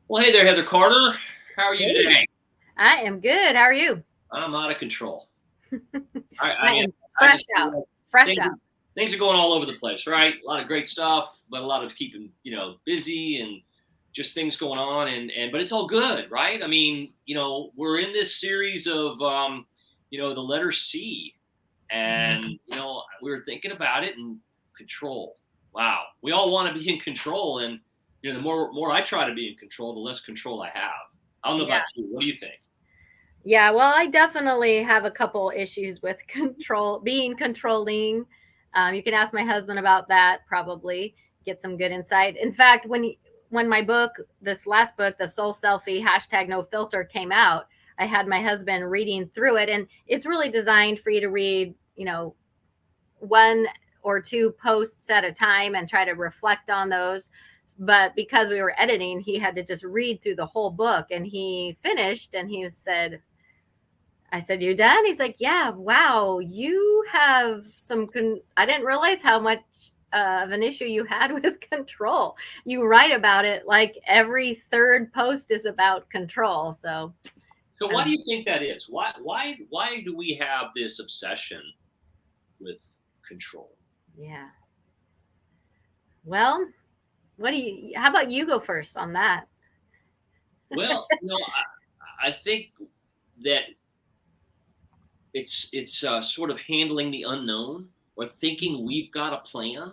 Well, hey there, Heather Carter. How are you Hey, today? I am good. How are you? I'm out of control. I I mean, am I fresh just feel out. like Fresh things out. things are going all over the place, right? A lot of great stuff, but a lot of keeping busy and just things going on, and but it's all good, right? I mean, we're in this series of the letter C, and we were thinking about it and control. Wow, we all want to be in control, and the more I try to be in control, the less control I have. I don't know Yeah. about you. What do you think? Yeah. Well, I definitely have a couple issues with being controlling. You can ask my husband about that, probably get some good insight. In fact, when my book, this last book, the Soul-Selfie #NoFilter came out, I had my husband reading through it, and it's really designed for you to read, one or two posts at a time and try to reflect on those. But because we were editing, he had to just read through the whole book, and he finished and he said, I said, "You done?" He's like, "Yeah, wow, you have I didn't realize how much of an issue you had with control. You write about it like every third post is about control." So So I why do was, you think that is? Why do we have this obsession with control? yeah. Well, how about you go first on that? Well, I think that it's sort of handling the unknown, or thinking we've got a plan,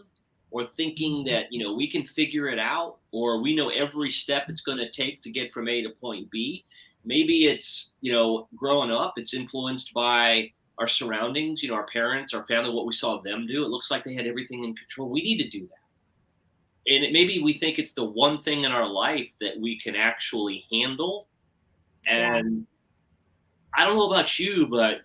or thinking that we can figure it out, or we know every step it's going to take to get from A to point B. Maybe it's growing up, it's influenced by our surroundings, our parents, our family, what we saw them do. It looks like they had everything in control. We need to do that. And maybe we think it's the one thing in our life that we can actually handle. Yeah. And I don't know about you, but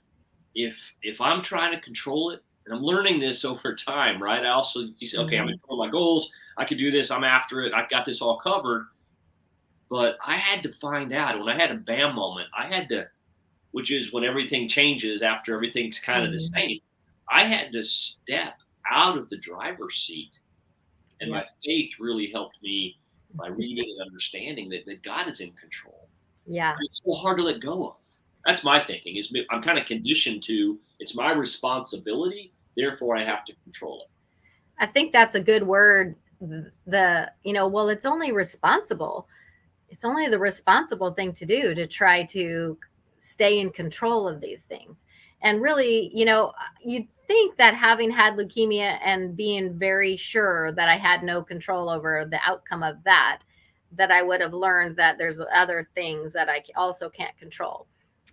if I'm trying to control it, and I'm learning this over time, right? I also you say, okay, I'm Mhm. in control of my goals. I can do this. I'm after it. I've got this all covered. But I had to find out when I had a bam moment. I had to, which is when everything changes after everything's kind of the Mhm. same. I had to step out of the driver's seat, and Yep. my faith really helped me by reading and understanding that God is in control. Yeah. It's so hard to let go of. That's my thinking. Is I'm kind of conditioned to it's my responsibility, therefore I have to control it. I think that's a good word. Well, it's only responsible. It's only the responsible thing to do to try to stay in control of these things. And really, you'd think that having had leukemia and being very sure that I had no control over the outcome of that, that I would have learned that there's other things that I also can't control.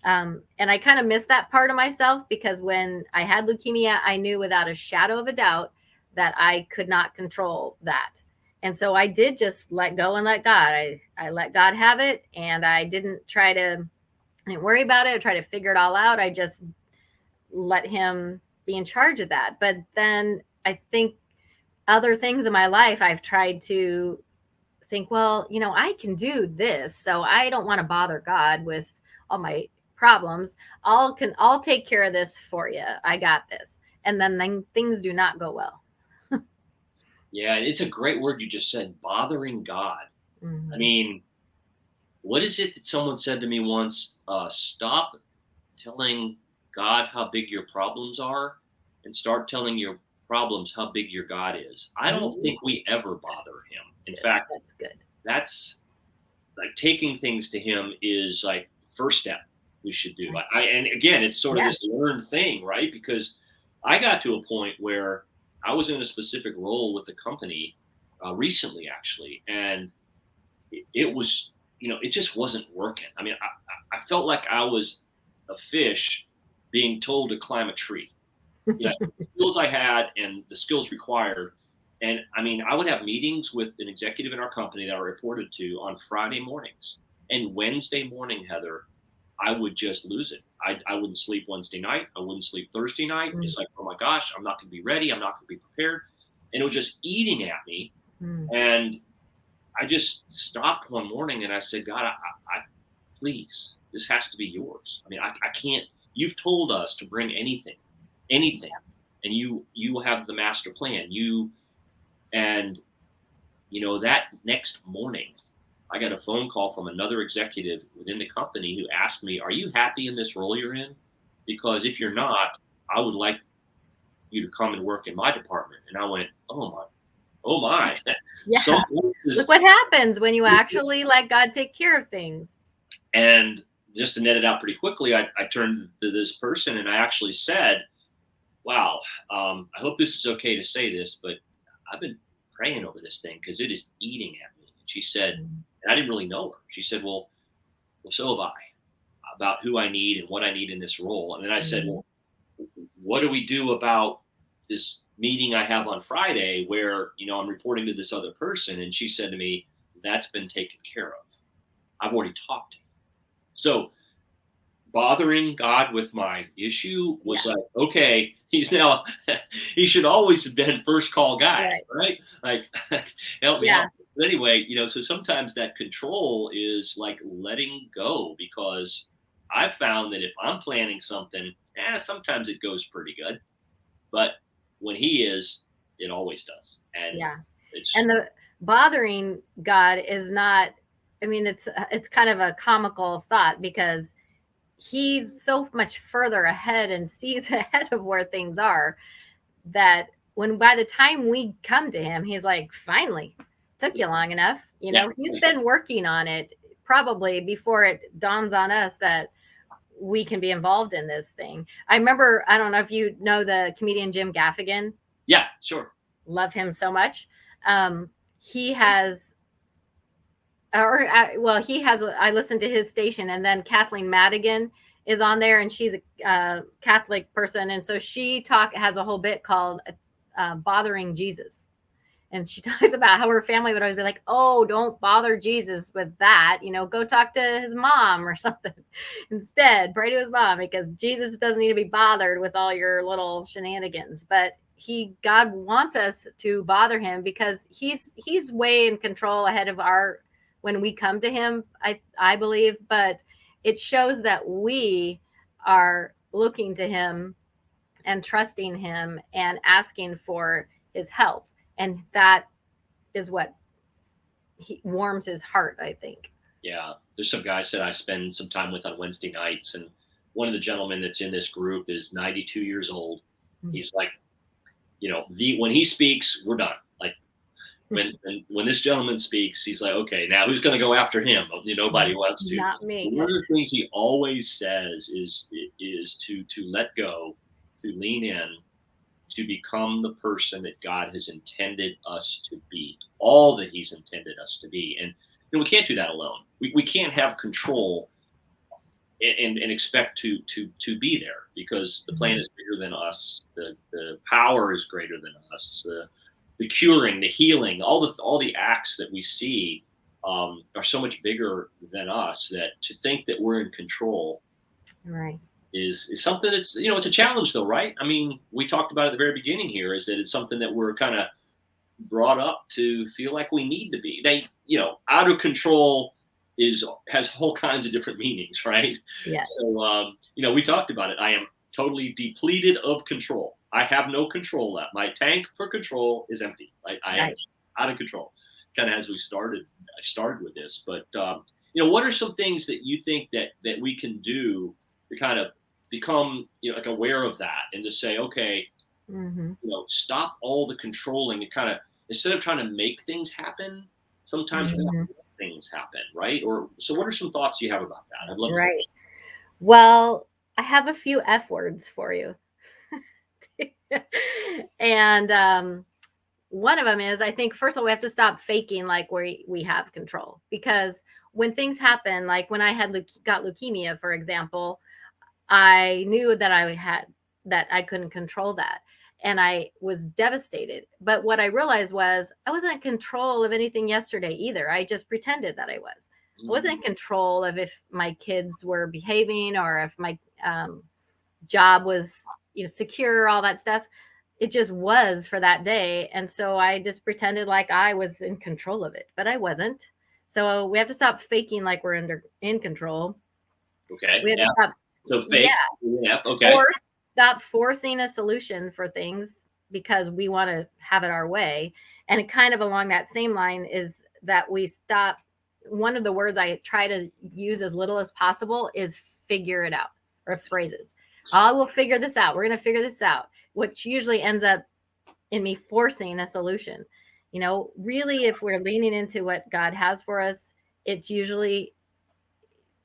And I kind of miss that part of myself because when I had leukemia, I knew without a shadow of a doubt that I could not control that. And so I did just let go and let God. I let God have it, and I didn't worry about it or try to figure it all out. I just let him be in charge of that. But then I think other things in my life I've tried to think, well, I can do this, so I don't want to bother God with all my problems. I'll take care of this for you. I got this. And then things do not go well. Yeah, it's a great word you just said, bothering God. I Mhm. mean, what is it that someone said to me once? Stop telling God how big your problems are, and start telling your problems how big your God is. I don't Ooh, think we ever bother that's him. In good. fact, That's good. that's like taking things to him is like first step we should do. Right. And again, it's sort of this Yes. learned thing, right? Because I got to a point where I was in a specific role with the company recently, actually, and it was, it just wasn't working. I mean, I felt like I was a fish being told to climb a tree. The skills I had and the skills required. And I mean, I would have meetings with an executive in our company that I reported to on Friday mornings. And Wednesday morning, Heather, I would just lose it. I wouldn't sleep Wednesday night. I wouldn't sleep Thursday night. It's like, oh my gosh, I'm not going to be ready. I'm not going to be prepared. And it was just eating at me. Mm. And I just stopped one morning and I said, God, I please, this has to be yours. I mean, I can't. You've told us to bring anything, and you have the master plan. And that next morning, I got a phone call from another executive within the company who asked me, "Are you happy in this role you're in? Because if you're not, I would like you to come and work in my department." And I went, oh my, some Yeah. Look places. what happens when you actually let God take care of things. And just to net it out pretty quickly, I turned to this person and I actually said, "Wow, I hope this is okay to say this, but I've been praying over this thing because it is eating at me." And she said, Mm. and I didn't really know her. She said, well, so have I, about who I need and what I need in this role. And then I said, Mhm. "Well, what do we do about this meeting I have on Friday where, I'm reporting to this other person?" And she said to me, "That's been taken care of. I've already talked to you." So bothering God with my issue was Yeah. like, okay, he's now, he should always have been first call guy, Right. right? Like, help me Yeah. out. But anyway, so sometimes that control is like letting go, because I've found that if I'm planning something, sometimes it goes pretty good. But when he is, it always does. And Yeah. it's, And the bothering God is not, I mean, it's kind of a comical thought because he's so much further ahead and sees ahead of where things are that when by the time we come to him, he's like, finally, took you long enough. yeah, He's right. been working on it probably before it dawns on us that we can be involved in this thing. I remember, I don't know if you know the comedian Jim Gaffigan, Yeah, sure. love him so much. He has, well, he has, I listened to his station, and then Kathleen Madigan is on there, and she's a Catholic person. And so has a whole bit called Bothering Jesus. And she talks about how her family would always be like, "Oh, don't bother Jesus with that. Go talk to his mom or something instead. Pray to his mom because Jesus doesn't need to be bothered with all your little shenanigans." But God wants us to bother him because he's way in control ahead of our when we come to him. I believe, but it shows that we are looking to him and trusting him and asking for his help, and that is what warms his heart, I think. Yeah, there's some guys that I spend some time with on Wednesday nights, and one of the gentlemen that's in this group is 92 years old. He's like, when he speaks, we're done. Like when this gentleman speaks, he's like, okay, now who's going to go after him? Nobody wants to. Not me. One of the things he always says is to let go, to lean in, to become the person that God has intended us to be, all that He's intended us to be. And we can't do that alone. We can't have control and expect to be there, because the plan Mhm. is bigger than us. The power is greater than us. The curing, the healing, all the acts that we see are so much bigger than us, that to think that we're in control Right. is something that's, it's a challenge though, right? I mean, we talked about at the very beginning here, is that it's something that we're kind of brought up to feel like we need to be. They, out of control has all kinds of different meanings, right? Yes. So, we talked about it. I am totally depleted of control. I have no control left. My tank for control is empty. I am Right. out of control. Kind of as I started with this, but what are some things that you think that we can do to kind of become, like aware of that, and to say, okay, Hmm. stop all the controlling, and kind of, instead of trying to make things happen, sometimes we have Hmm. to let things happen, right? Or so, what are some thoughts you have about that? I'd love to hear. Right. Well, I have a few F words for you. And one of them is, I think, first of all, we have to stop faking like we have control, because when things happen, like when I got leukemia, for example, I knew that I couldn't control that. And I was devastated. But what I realized was I wasn't in control of anything yesterday either. I just pretended that I was. I wasn't Mm, in control of if my kids were behaving or if my job was, secure, all that stuff. It just was for that day. And so I just pretended like I was in control of it, but I wasn't. So we have to stop faking like we're in control. okay, We have to yeah. stop, So yeah, fake, yeah, okay, stop forcing a solution for things because we want to have it our way. And kind of along that same line is that we stop one of the words I try to use as little as possible is figure it out, or phrases. I will figure this out. We're going to figure this out, which usually ends up in me forcing a solution. Really, if we're leaning into what God has for us, it's usually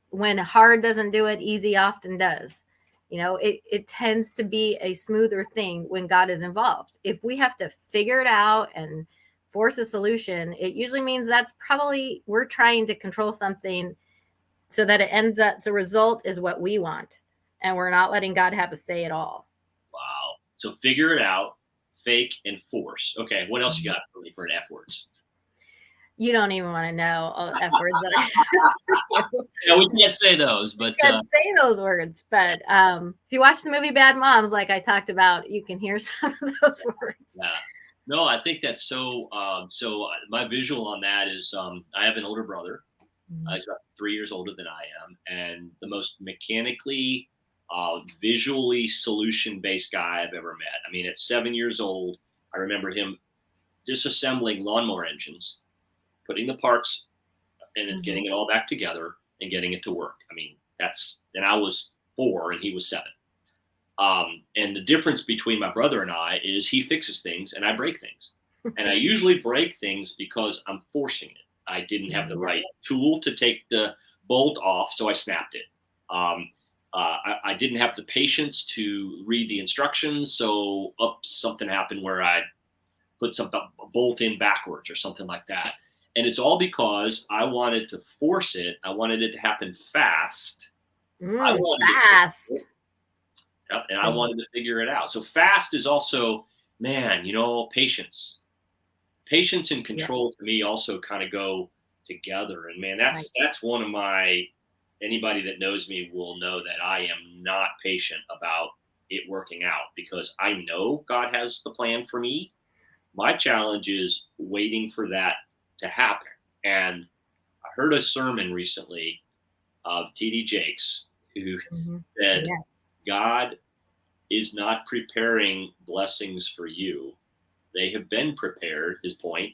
when hard doesn't do it, easy often does. It tends to be a smoother thing when God is involved. If we have to figure it out and force a solution, it usually means that's probably we're trying to control something so that it ends up, the result is what we want. And we're not letting God have a say at all. Wow. So figure it out, fake, and force. Okay. What else you got for me for an F words? You don't even want to know all the F words that I Yeah, we can't say those, but can't say those words. But if you watch the movie Bad Moms, like I talked about, you can hear some of those words. yeah. No, I think that's so. My visual on that is I have an older brother. He's about 3 years older than I am, and the most mechanically, visually solution-based guy I've ever met. I mean, at 7 years old, I remember him disassembling lawnmower engines, putting the parts, and then getting it all back together and getting it to work. I mean, and I was 4 and he was 7. And the difference between my brother and I is he fixes things and I break things. And I usually break things because I'm forcing it. I didn't have the right tool to take the bolt off, so I snapped it. I didn't have the patience to read the instructions, so something happened where I put a bolt in backwards or something like that. And it's all because I wanted to force it. I wanted it to happen fast. Fast. And I wanted to figure it out. So fast is also, man, patience. Patience and control to me also kind of go together. And man, that's one of anybody that knows me will know that I am not patient about it working out, because I know God has the plan for me. My challenge is waiting for that to happen. And I heard a sermon recently of T.D. Jakes, who said, God is not preparing blessings for you. They have been prepared, his point.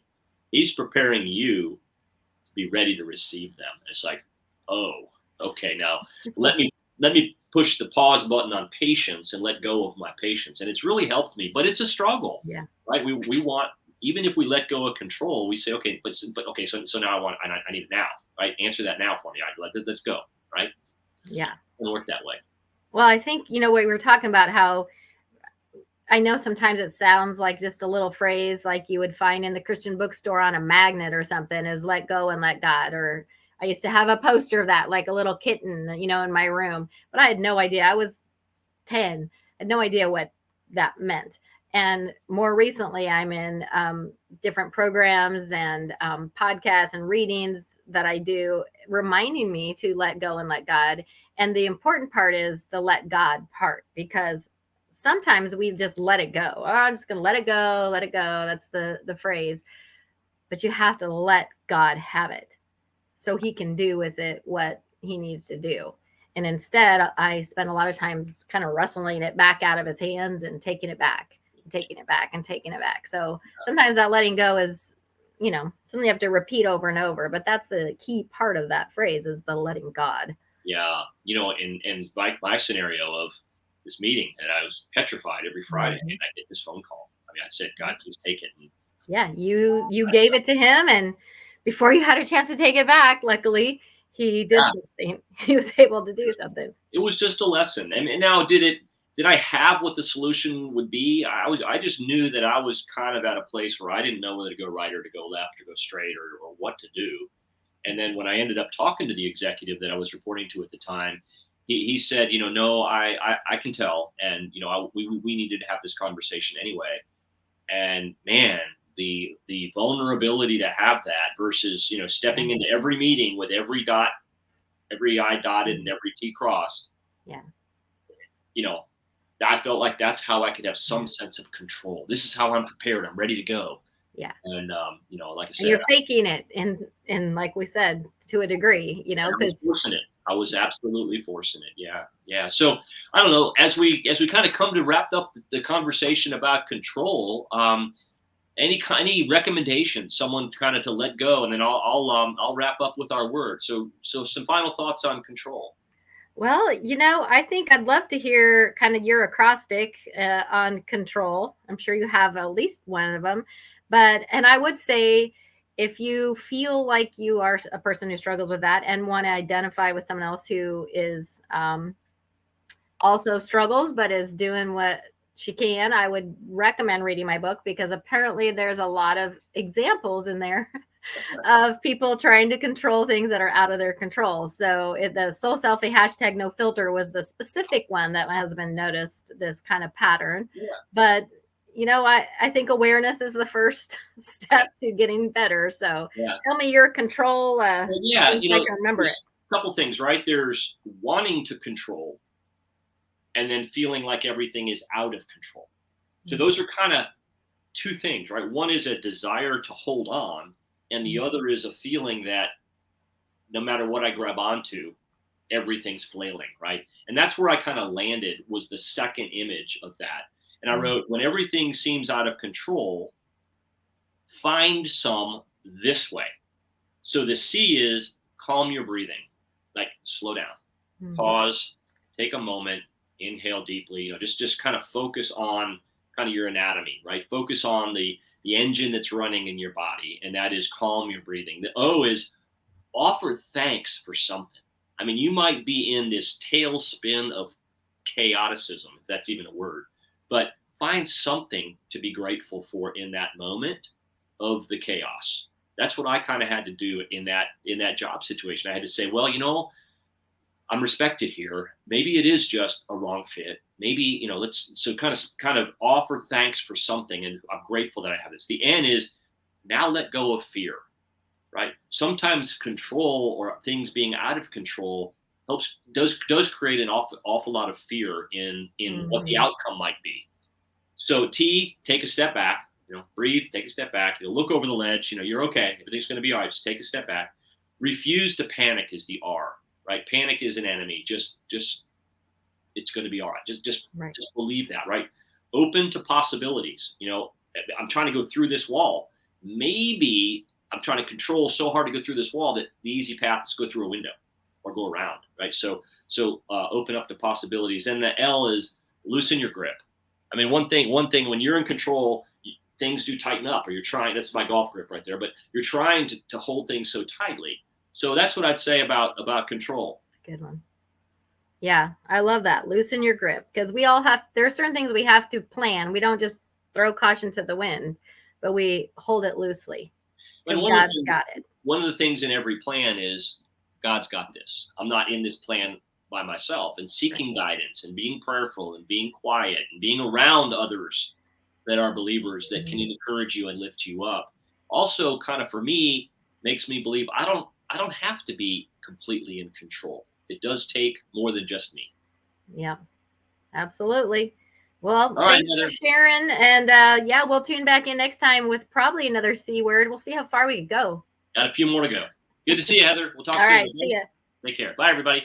He's preparing you to be ready to receive them. And it's like, oh, okay, now let me push the pause button on patience and let go of my patience. And it's really helped me, but it's a struggle. Yeah. Right? We want, even if we let go of control, we say, okay, but okay, so now I need it now, right? Answer that now for me. Let's go, right? Yeah. It doesn't work that way. Well, I think, what we were talking about, how I know sometimes it sounds like just a little phrase like you would find in the Christian bookstore on a magnet or something, is let go and let God. Or I used to have a poster of that, like a little kitten, in my room, but I had no idea. I was 10, I had no idea what that meant. And more recently, I'm in different programs and podcasts and readings that I do, reminding me to let go and let God. And the important part is the let God part, because sometimes we just let it go. Oh, I'm just going to let it go, let it go. That's the phrase. But you have to let God have it so he can do with it what he needs to do. And instead, I spend a lot of times kind of wrestling it back out of his hands and taking it back, and taking it back, and taking it back. So sometimes that letting go is, something you have to repeat over and over. But that's the key part of that phrase, is the letting God. Yeah. In my scenario of this meeting, and I was petrified every Friday, and I get this phone call. I mean, I said, God, please take it. And yeah, you gave it to him, and before you had a chance to take it back, luckily he did something. He was able to do something. It was just a lesson. And now, did I have what the solution would be? I just knew that I was kind of at a place where I didn't know whether to go right or to go left or go straight or what to do. And then when I ended up talking to the executive that I was reporting to at the time, he said, no, I can tell. And, we needed to have this conversation anyway. And man, the vulnerability to have that versus, stepping into every meeting with every I dotted and every T crossed. Yeah. I felt like that's how I could have some sense of control. This is how I'm prepared. I'm ready to go. Yeah. And, like I said, and you're faking it. And like we said, to a degree, because forcing it. I was absolutely forcing it. Yeah. Yeah. So I don't know, as we kind of come to wrap up the conversation about control, Any recommendations, someone kind of to let go, and then I'll wrap up with our word. So some final thoughts on control. Well, I think I'd love to hear kind of your acrostic on control. I'm sure you have at least one of them. And I would say if you feel like you are a person who struggles with that and want to identify with someone else who is also struggles, but is doing what she can, I would recommend reading my book because apparently there's a lot of examples in there of people trying to control things that are out of their control. So the Soul-Selfie hashtag no filter was the specific one that my husband noticed this kind of pattern. Yeah. But I think awareness is the first step to getting better. So Yeah. tell me your control Well, yeah, things so I can remember it. there's a couple things, right? There's wanting to control and then feeling like everything is out of control. So those are kind of two things, right? One is a desire to hold on, and the other is a feeling that no matter what I grab onto, everything's flailing, right? And that's where I kind of landed, was the second image of that. And I wrote, when everything seems out of control, find some this way. So the C is calm your breathing, like slow down, pause, take a moment, inhale deeply, just kind of focus on kind of your anatomy, right? Focus on the engine that's running in your body, and that is calm your breathing. The O is offer thanks for something. I mean, you might be in this tailspin of chaoticism, if that's even a word, but find something to be grateful for in that moment of the chaos. That's what I kind of had to do in that job situation. I had to say, well, I'm respected here. Maybe it is just a wrong fit. Maybe, let's kind of offer thanks for something, and I'm grateful that I have this. The N is now let go of fear, right? Sometimes control or things being out of control does create an awful lot of fear in what the outcome might be. So T, take a step back, breathe, take a step back, look over the ledge, you're okay. Everything's going to be all right. Just take a step back. Refuse to panic is the R, right? Panic is an enemy. Just it's going to be all right. Just believe that, right? Open to possibilities. I'm trying to go through this wall. Maybe I'm trying to control so hard to go through this wall that the easy path is go through a window or go around, right? So open up to possibilities. And the L is loosen your grip. I mean, one thing when you're in control, things do tighten up, or you're trying. That's my golf grip right there. But you're trying to hold things so tightly. So that's what I'd say about control. That's a good one. Yeah, I love that. Loosen your grip, because there are certain things we have to plan. We don't just throw caution to the wind, but we hold it loosely. Because God's got it. One of the things in every plan is God's got this. I'm not in this plan by myself, and seeking guidance and being prayerful and being quiet and being around others that are believers that can encourage you and lift you up. Also, kind of for me, makes me believe I don't have to be completely in control. It does take more than just me. Yeah, absolutely. Well, thanks for sharing. And we'll tune back in next time with probably another C word. We'll see how far we can go. Got a few more to go. Good to see you, Heather. We'll talk soon. All right, see ya. Take care. Bye, everybody.